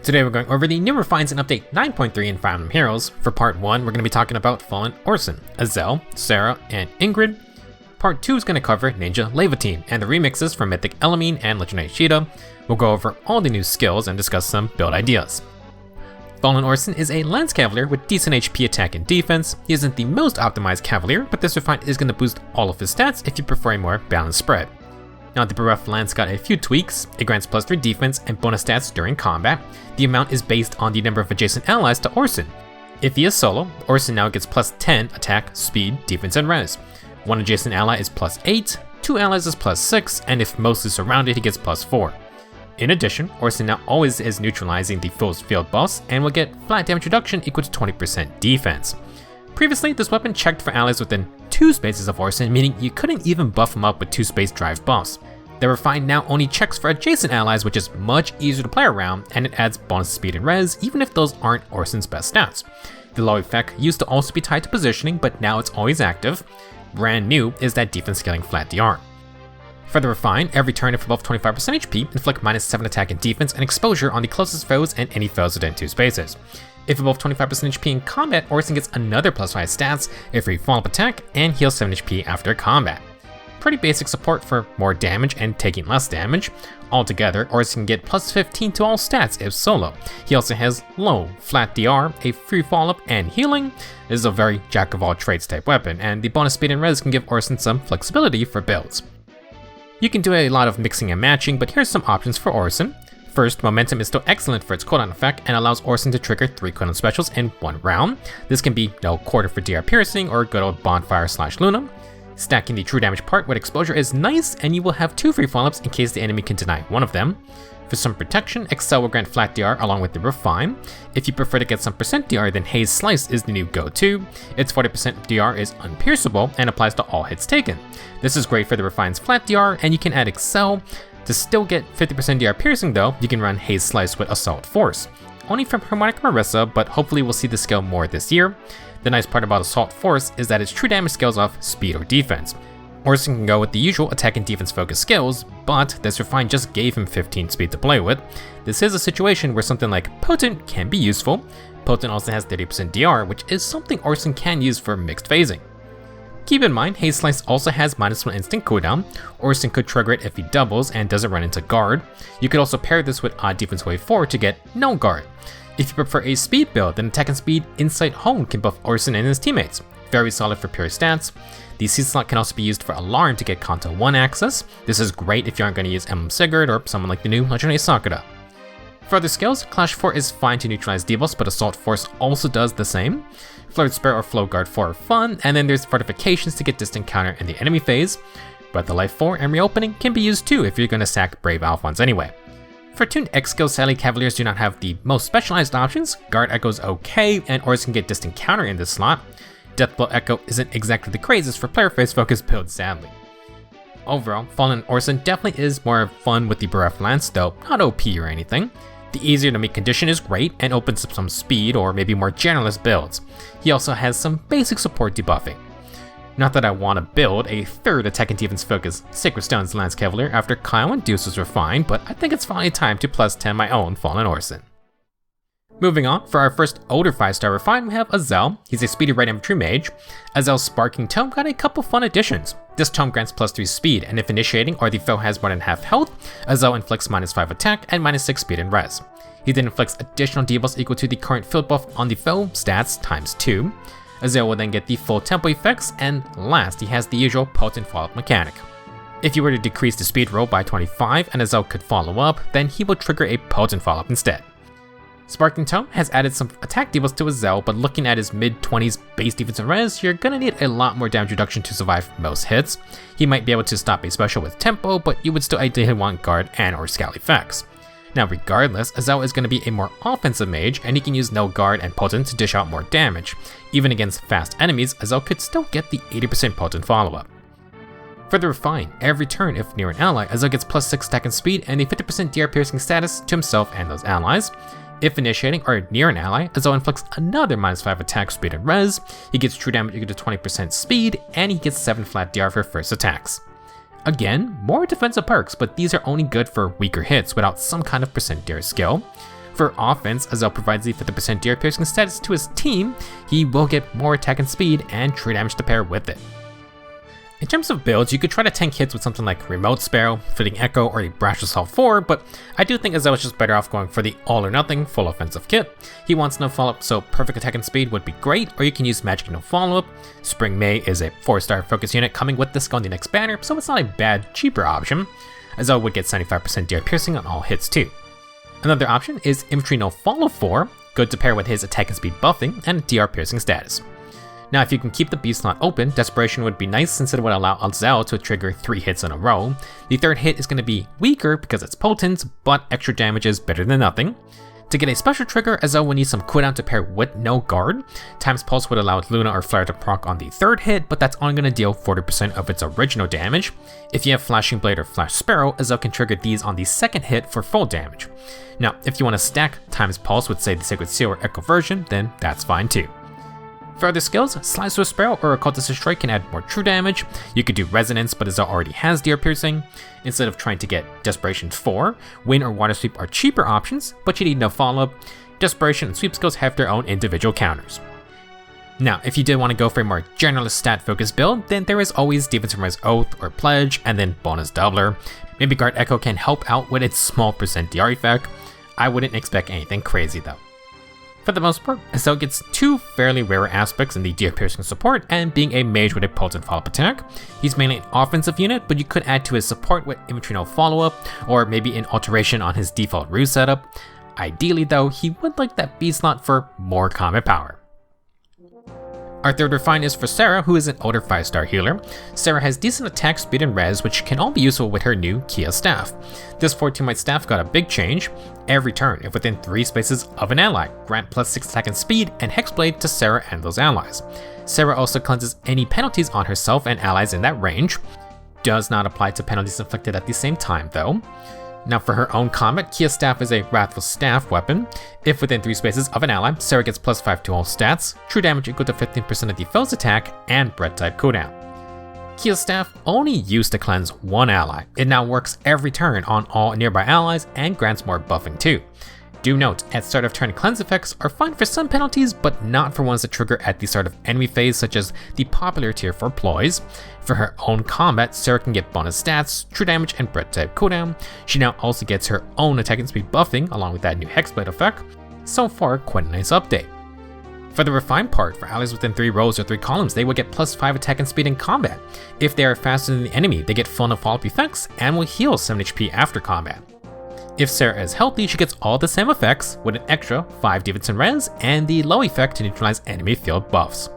Today we're going over the new refines in Update 9.3 in Fire Emblem Heroes. For Part 1, we're going to be talking about Fallen Orson, Azelle, Sara, and Ingrid. Part 2 is going to cover Ninja Levatine and the remixes from Mythic Elamine and Legendary Cheetah. We'll go over all the new skills and discuss some build ideas. Fallen Orson is a Lance Cavalier with decent HP attack and defense. He isn't the most optimized Cavalier, but this refine is going to boost all of his stats if you prefer a more balanced spread. Now the Bereft Lance got a few tweaks. It grants plus 3 defense and bonus stats during combat. The amount is based on the number of adjacent allies to Orson. If he is solo, Orson now gets plus 10 attack, speed, defense, and res. One adjacent ally is plus 8, 2 allies is plus 6, and if mostly surrounded he gets plus 4. In addition, Orson now always is neutralizing the foe's field boss and will get flat damage reduction equal to 20% defense. Previously, this weapon checked for allies within 2 spaces of Orson, meaning you couldn't even buff him up with 2 space drive buffs. The refine now only checks for adjacent allies, which is much easier to play around, and it adds bonus speed and res even if those aren't Orson's best stats. The low effect used to also be tied to positioning, but now it's always active. Brand new is that defense scaling flat DR. For the refine, every turn if above 25% HP, inflict minus 7 attack and defense and exposure on the closest foes and any foes within 2 spaces. If above 25% HP in combat, Orson gets another plus 5 stats, a free follow-up attack, and heals 7 HP after combat. Pretty basic support for more damage and taking less damage. Altogether, Orson can get plus 15 to all stats if solo. He also has low, flat DR, a free follow-up, and healing. This is a very jack-of-all-trades type weapon, and the bonus speed and res can give Orson some flexibility for builds. You can do a lot of mixing and matching, but here's some options for Orson. First, Momentum is still excellent for its cooldown effect and allows Orson to trigger 3 cooldown specials in 1 round. This can be no quarter for DR Piercing or good old Bonfire / Luna. Stacking the true damage part with exposure is nice, and you will have 2 free follow-ups in case the enemy can deny one of them. For some protection, Excel will grant flat DR along with the refine. If you prefer to get some percent DR, then Haze Slice is the new go-to. Its 40% DR is unpierceable and applies to all hits taken. This is great for the refine's flat DR, and you can add Excel. To still get 50% DR piercing though, you can run Haze Slice with Assault Force. Only from Harmonic Marissa, but hopefully we'll see the skill more this year. The nice part about Assault Force is that its true damage scales off speed or defense. Orson can go with the usual attack and defense focused skills, but this refine just gave him 15 speed to play with. This is a situation where something like Potent can be useful. Potent also has 30% DR, which is something Orson can use for mixed phasing. Keep in mind, Haze Slice also has -1 instant cooldown. Orson could trigger it if he doubles and doesn't run into guard. You could also pair this with Odd Defense Wave 4 to get no guard. If you prefer a speed build, then attack and speed Insight Hone can buff Orson and his teammates. Very solid for pure stats. The C slot can also be used for Alarm to get Kanto 1 access. This is great if you aren't going to use Emblem Sigurd or someone like the new Legendary Sakura. For other skills, Clash 4 is fine to neutralize debuffs, but Assault Force also does the same. Flirt Spare or Flow Guard 4 are fun, and then there's Fortifications to get distant counter in the enemy phase. Breath of Life 4 and Reopening can be used too if you're going to sack Brave Alphons anyway. For tuned X skills, sadly Cavaliers do not have the most specialized options. Guard Echo's okay, and Orson can get distant counter in this slot. Deathblow Echo isn't exactly the craziest for player face focused builds, sadly. Overall, Fallen Orson definitely is more fun with the Bereft Lance, though not OP or anything. The easier to make condition is great and opens up some speed or maybe more generalist builds. He also has some basic support debuffing. Not that I want to build a third attack and defense focused Sacred Stones Lance Cavalier after Kyle and Deuce was refined, but I think it's finally time to plus 10 my own Fallen Orson. Moving on, for our first older 5-star refine, we have Azelle. He's a speedy right infantry mage. Azelle's Sparking Tome got a couple fun additions. This tome grants plus 3 speed, and if initiating or the foe has more than half health, Azelle inflicts -5 attack and -6 speed and res. He then inflicts additional debuffs equal to the current field buff on the foe stats ×2. Azelle will then get the full tempo effects, and last, he has the usual potent follow-up mechanic. If you were to decrease the speed roll by 25 and Azelle could follow up, then he will trigger a potent follow-up instead. Sparking Tome has added some attack debuffs to Azelle, but looking at his mid-20s base defense and res, you're gonna need a lot more damage reduction to survive most hits. He might be able to stop a special with tempo, but you would still ideally want guard and or scowl effects. Now regardless, Azelle is going to be a more offensive mage, and he can use no guard and potent to dish out more damage. Even against fast enemies, Azelle could still get the 80% potent follow-up. For the refine, every turn if near an ally, Azelle gets plus 6 attack and speed and a 50% DR piercing status to himself and those allies. If initiating or near an ally, Azelle inflicts another -5 attack, speed, and res. He gets true damage equal to 20% speed, and he gets 7 flat DR for first attacks. Again, more defensive perks, but these are only good for weaker hits without some kind of percent DR skill. For offense, Azelle provides the 50% DR piercing status to his team. He will get more attack and speed and true damage to pair with it. In terms of builds, you could try to tank hits with something like Remote Sparrow, Fitting Echo, or a Brash Assault 4, but I do think Azelle is just better off going for the all or nothing full offensive kit. He wants no follow-up, so perfect attack and speed would be great, or you can use Magic no follow-up. Spring May is a 4-star focus unit coming with this on the next banner, so it's not a bad, cheaper option. Azelle would get 75% DR piercing on all hits too. Another option is Infantry no follow 4, good to pair with his attack and speed buffing and DR piercing status. Now, if you can keep the B slot open, Desperation would be nice since it would allow Azelle to trigger 3 hits in a row. The third hit is going to be weaker because it's potent, but extra damage is better than nothing. To get a special trigger, Azelle would need some cooldown to pair with no guard. Times Pulse would allow Luna or Flare to proc on the third hit, but that's only going to deal 40% of its original damage. If you have Flashing Blade or Flash Sparrow, Azelle can trigger these on the second hit for full damage. Now, if you want to stack Times Pulse with, say, the Sacred Seal or Echo version, then that's fine too. For other skills, Slice with Sparrow or Occultist Destroy can add more true damage. You could do Resonance, but Azelle already has DR Piercing. Instead of trying to get Desperation 4, Wind or Water Sweep are cheaper options, but you need no follow-up. Desperation and Sweep skills have their own individual counters. Now, if you did want to go for a more generalist stat-focused build, then there is always Defensive Res Oath or Pledge, and then Bonus Doubler. Maybe Guard Echo can help out with its small % DR effect. I wouldn't expect anything crazy though. For the most part, Azelle gets 2 fairly rare aspects in the DR Piercing support and being a mage with a potent follow-up attack. He's mainly an offensive unit, but you could add to his support with Infantry no follow-up, or maybe an alteration on his default ruse setup. Ideally though, he would like that B slot for more combat power. Our third refine is for Sara, who is an older 5-star healer. Sara has decent attack, speed, and res, which can all be useful with her new Kia staff. This 14-white staff got a big change. Every turn, if within 3 spaces of an ally, grant plus 6 attack and speed and Hexblade to Sara and those allies. Sara also cleanses any penalties on herself and allies in that range. Does not apply to penalties inflicted at the same time though. Now for her own combat, Kia's staff is a Wrathful Staff weapon. If within 3 spaces of an ally, Sara gets plus 5 to all stats, true damage equal to 15% of the foe's attack, and bread type cooldown. Kia's staff only used to cleanse one ally. It now works every turn on all nearby allies and grants more buffing too. Do note, at start of turn cleanse effects are fine for some penalties, but not for ones that trigger at the start of enemy phase, such as the popular tier 4 ploys. For her own combat, Sara can get bonus stats, true damage, and bread type cooldown. She now also gets her own attack and speed buffing along with that new Hexblade effect. So far, quite a nice update. For the refined part, for allies within 3 rows or 3 columns, they will get plus 5 attack and speed in combat. If they are faster than the enemy, they get full no follow-up effects and will heal 7 HP after combat. If Sara is healthy, she gets all the same effects with an extra 5 defense and res and the low effect to neutralize enemy field buffs.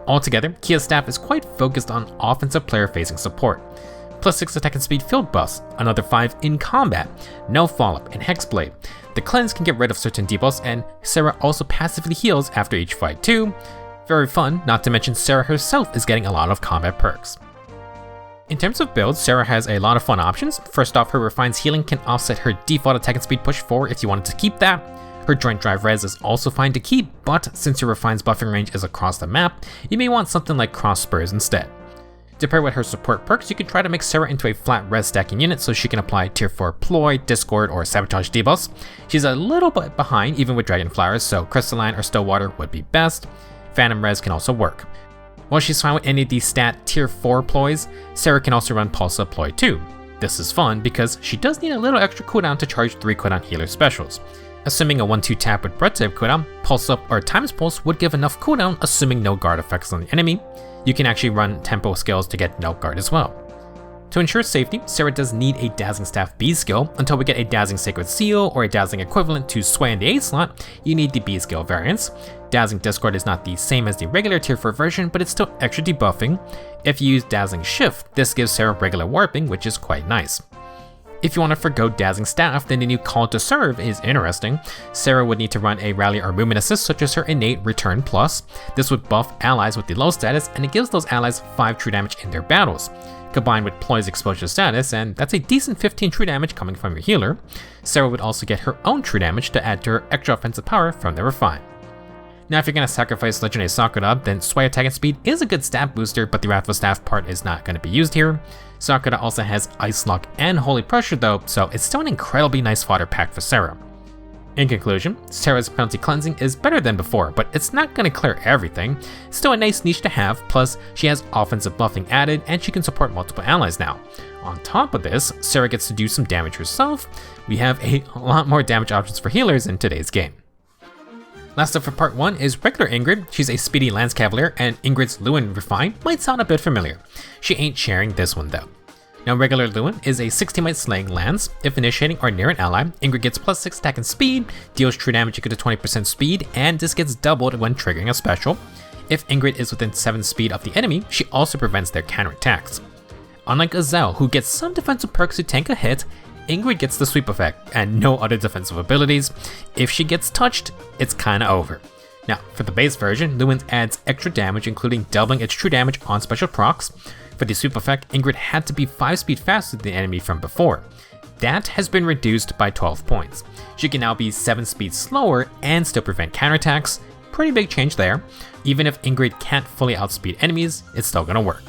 Altogether, Kia's staff is quite focused on offensive player facing support. Plus 6 attack and speed field buffs, another 5 in combat, no follow-up, and Hexblade. The cleanse can get rid of certain debuffs, and Sara also passively heals after each fight too. Very fun, not to mention Sara herself is getting a lot of combat perks. In terms of builds, Sara has a lot of fun options. First off, her Refine's healing can offset her default attack and speed push 4 if you wanted to keep that. Her Joint Drive res is also fine to keep, but since your Refine's buffing range is across the map, you may want something like Cross Spurs instead. To pair with her support perks, you can try to make Sara into a flat res stacking unit so she can apply tier 4 Ploy, Discord, or Sabotage debuffs. She's a little bit behind even with Dragon Flowers, so Crystalline or Stillwater would be best. Phantom res can also work. While she's fine with any of these stat tier 4 ploys, Sara can also run Pulsa Ploy too. This is fun because she does need a little extra cooldown to charge 3 cooldown healer specials. Assuming a 1-2 tap with bread type cooldown, Pulse Up or Times Pulse would give enough cooldown assuming no guard effects on the enemy. You can actually run tempo skills to get no guard as well. To ensure safety, Sara does need a Dazzling Staff B skill. Until we get a Dazzling Sacred Seal or a Dazzling equivalent to Sway in the A slot, you need the B skill variants. Dazzling Discord is not the same as the regular tier 4 version, but it's still extra debuffing. If you use Dazzling Shift, this gives Sara regular warping, which is quite nice. If you want to forgo Dazzling Staff, then the new Call to Serve is interesting. Sara would need to run a Rally or Movement Assist such as her innate Return Plus. This would buff allies with the low status, and it gives those allies 5 true damage in their battles. Combined with Ploy's exposure status, and that's a decent 15 true damage coming from your healer. Sara would also get her own true damage to add to her extra offensive power from the Refine. Now if you're going to sacrifice Legendary Sakura, then Sway attack and speed is a good stat booster, but the Wrathful Staff part is not going to be used here. Sakura also has Ice Lock and Holy Pressure though, so it's still an incredibly nice fodder pack for Sara. In conclusion, Sara's penalty cleansing is better than before, but it's not going to clear everything. Still a nice niche to have, plus she has offensive buffing added and she can support multiple allies now. On top of this, Sara gets to do some damage herself. We have a lot more damage options for healers in today's game. Last up for part 1 is regular Ingrid. She's a speedy Lance Cavalier, and Ingrid's Luin Refine might sound a bit familiar. She ain't sharing this one though. Now regular Luin is a 16-bite slaying lance. If initiating or near an ally, Ingrid gets +6 attack and speed, deals true damage equal to 20% speed, and this gets doubled when triggering a special. If Ingrid is within 7 speed of the enemy, she also prevents their counterattacks. Unlike Azelle, who gets some defensive perks to tank a hit, Ingrid gets the sweep effect and no other defensive abilities. If she gets touched, it's kinda over. Now, for the base version, Luin adds extra damage, including doubling its true damage on special procs. For the sweep effect, Ingrid had to be 5 speed faster than the enemy from before. That has been reduced by 12 points. She can now be 7 speed slower and still prevent counterattacks. Pretty big change there. Even if Ingrid can't fully outspeed enemies, it's still gonna work.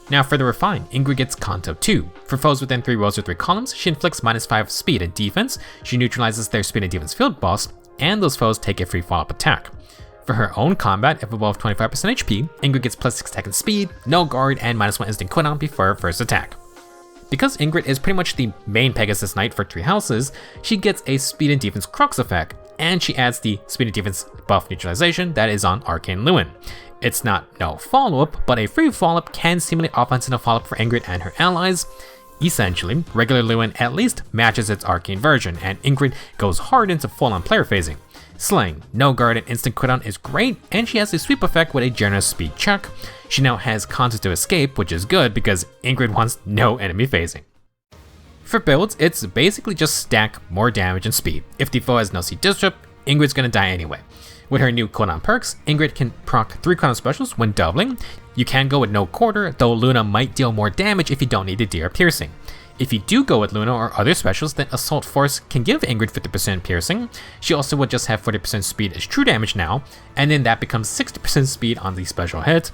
Now for the Refine, Ingrid gets Kanto 2. For foes within 3 rows or 3 columns, she inflicts -5 speed and defense, she neutralizes their speed and defense field boss, and those foes take a free follow-up attack. For her own combat, if above 25% HP, Ingrid gets +6 attack and speed, no guard, and -1 instant cooldown before her first attack. Because Ingrid is pretty much the main Pegasus Knight for 3 houses, she gets a speed and defense crux effect, and she adds the speed and defense buff neutralization that is on Arcane Luin. It's not no follow-up, but a free follow-up can simulate offensive follow-up for Ingrid and her allies. Essentially, regular Luin at least matches its Arcane version, and Ingrid goes hard into full-on player phasing. Slaying, no guard, and instant cooldown is great, and she has a sweep effect with a generous speed check. She now has Kanto to escape, which is good because Ingrid wants no enemy phasing. For builds, it's basically just stack more damage and speed. If the foe has no seed disrupt, Ingrid's gonna die anyway. With her new cooldown perks, Ingrid can proc 3 cooldown specials when doubling. You can go with no quarter, though Luna might deal more damage if you don't need the DR piercing. If you do go with Luna or other specials, then Assault Force can give Ingrid 50% piercing. She also would just have 40% speed as true damage now, and then that becomes 60% speed on the special hit.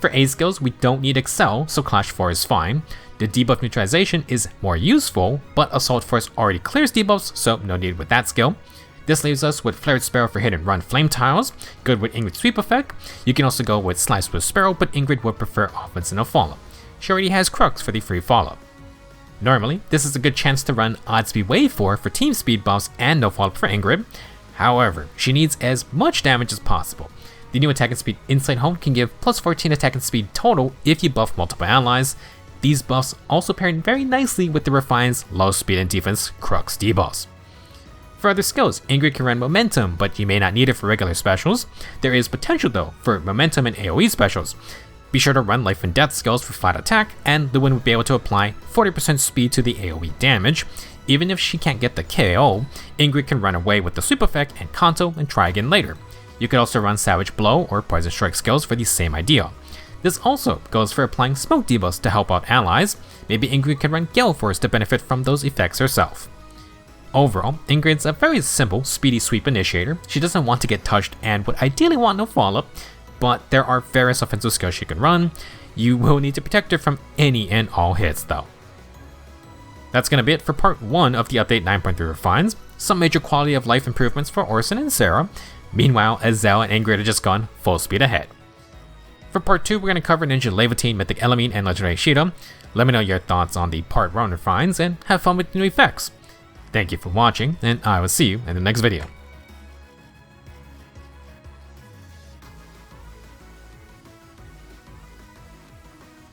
For A skills, we don't need Excel, so Clash 4 is fine. The debuff neutralization is more useful, but Assault Force already clears debuffs, so no need with that skill. This leaves us with Flared Sparrow for hit and run flame tiles, good with Ingrid's sweep effect. You can also go with Slice with Sparrow, but Ingrid would prefer offense and a follow. She already has Crux for the free follow. Normally, this is a good chance to run Oddspeed Wave 4 for team speed buffs and no follow-up for Ingrid. However, she needs as much damage as possible. The new attack and speed Insight Home can give +14 attack and speed total if you buff multiple allies. These buffs also pair very nicely with the Refine's low speed and defense Crux debuffs. For other skills, Ingrid can run Momentum, but you may not need it for regular specials. There is potential though for Momentum and AoE specials. Be sure to run Life and Death skills for flat attack, and Luin would be able to apply 40% speed to the AoE damage. Even if she can't get the KO, Ingrid can run away with the sweep effect and Kanto and try again later. You could also run Savage Blow or Poison Strike skills for the same idea. This also goes for applying smoke debuffs to help out allies. Maybe Ingrid can run Gale Force to benefit from those effects herself. Overall, Ingrid's a very simple, speedy sweep initiator. She doesn't want to get touched and would ideally want no follow-up, but there are various offensive skills she can run. You will need to protect her from any and all hits though. That's going to be it for part 1 of the update 9.3 refines. Some major quality of life improvements for Orson and Sara. Meanwhile, Azelle and Ingrid have just gone full speed ahead. For part 2, we're going to cover Ninja Levitine, Mythic Elamine, and Legendary Sheeta. Let me know your thoughts on the part 1 refines and have fun with the new effects. Thank you for watching, and I will see you in the next video.